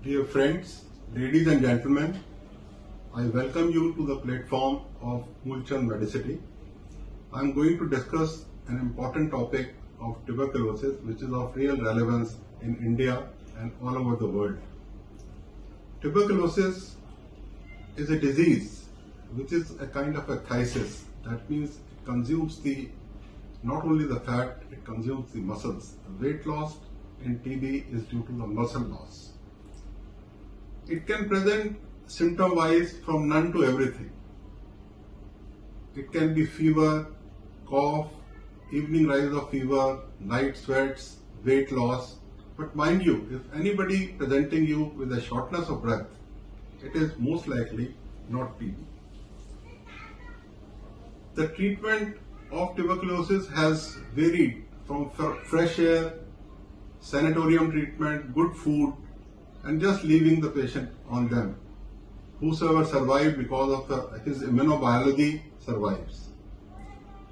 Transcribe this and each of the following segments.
Dear friends, ladies and gentlemen, I welcome you to the platform of Moolchand Medicity. I am going to discuss an important topic of tuberculosis which is of real relevance in India and all over the world. Tuberculosis is a disease which is a kind of a phthisis. That means it consumes not only the fat, it consumes the muscles. The weight loss in TB is due to the muscle loss. It can present symptom-wise from none to everything. It can be fever, cough, evening rise of fever, night sweats, weight loss. But mind you, if anybody presenting you with a shortness of breath, it is most likely not TB. The treatment of tuberculosis has varied from fresh air, sanatorium treatment, good food, and just leaving the patient on them. Whosoever survived because of his immunobiology survives.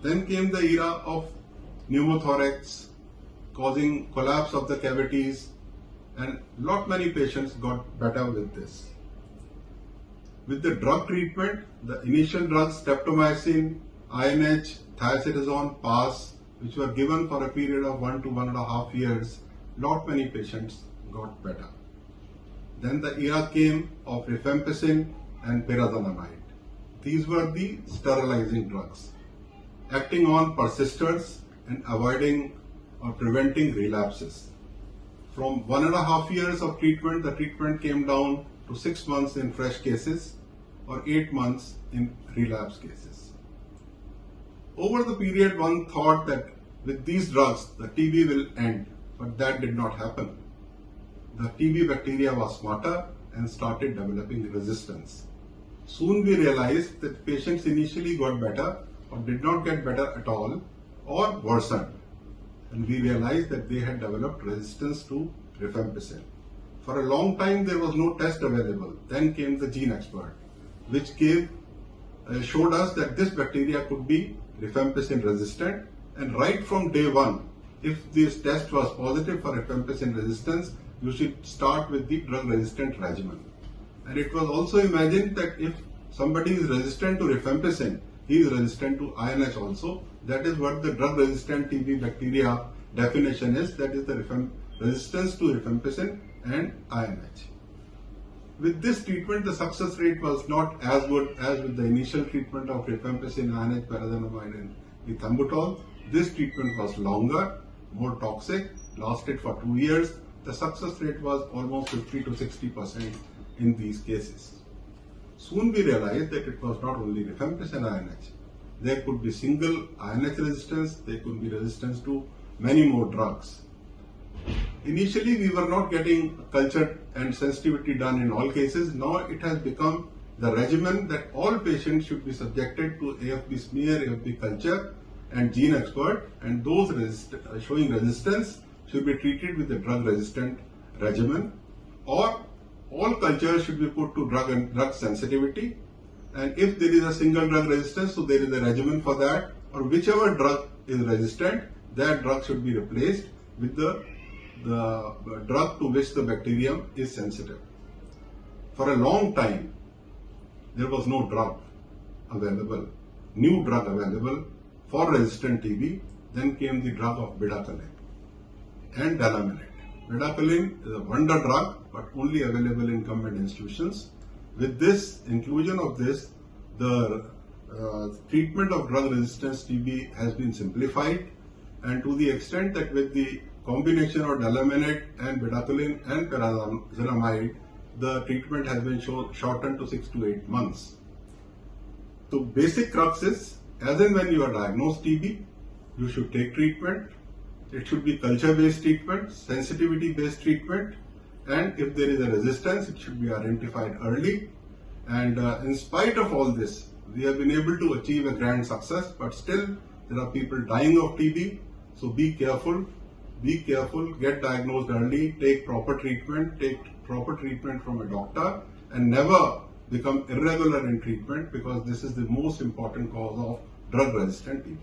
Then came the era of pneumothorax, causing collapse of the cavities, and many patients got better with this. With the drug treatment, the initial drugs streptomycin, INH, thiacerazone, PAS, which were given for a period of 1 to 1.5 years, many patients got better. Then the era came of rifampicin and pyrazinamide. These were the sterilizing drugs, acting on persisters and avoiding or preventing relapses. From 1.5 years of treatment, the treatment came down to 6 months in fresh cases or 8 months in relapse cases. Over the period, one thought that with these drugs, the TB will end, but that did not happen. The TB bacteria was smarter and started developing resistance. Soon we realized that patients initially got better or did not get better at all or worsened. And we realized that they had developed resistance to rifampicin. For a long time there was no test available. Then came the gene expert, which showed us that this bacteria could be rifampicin resistant, and right from day one, if this test was positive for rifampicin resistance, you should start with the drug-resistant regimen. And it was also imagined that if somebody is resistant to rifampicin, he is resistant to INH also. That is what the drug-resistant TB bacteria definition is. That is the resistance to rifampicin and INH. With this treatment, the success rate was not as good as with the initial treatment of rifampicin, INH, pyrazinamide and ethambutol. This treatment was longer, more toxic, lasted for 2 years. The success rate was almost 50 to 60% in these cases. Soon we realized that it was not only rifampicin INH. There could be single INH resistance, there could be resistance to many more drugs. Initially we were not getting culture and sensitivity done in all cases. Now it has become the regimen that all patients should be subjected to AFB smear, AFB culture and gene expert, and those showing resistance should be treated with the drug-resistant regimen, or all cultures should be put to drug sensitivity, and if there is a single drug resistance, so there is a regimen for that, or whichever drug is resistant, that drug should be replaced with the drug to which the bacterium is sensitive. For a long time, there was no drug available, new drug available for resistant TB. Then came the drug of bedaquiline and delamanate. Bedaquiline is a wonder drug, but only available in government institutions. With this inclusion of this, the treatment of drug resistance TB has been simplified, and to the extent that with the combination of delamanate and bedaquiline and pyrazinamide, the treatment has been shortened to 6 to 8 months. So basic crux is, as and when you are diagnosed TB, you should take treatment. It should be culture-based treatment, sensitivity-based treatment, and if there is a resistance, it should be identified early. And in spite of all this, we have been able to achieve a grand success, but still there are people dying of TB. So be careful, get diagnosed early, take proper treatment from a doctor, and never become irregular in treatment, because this is the most important cause of drug-resistant TB.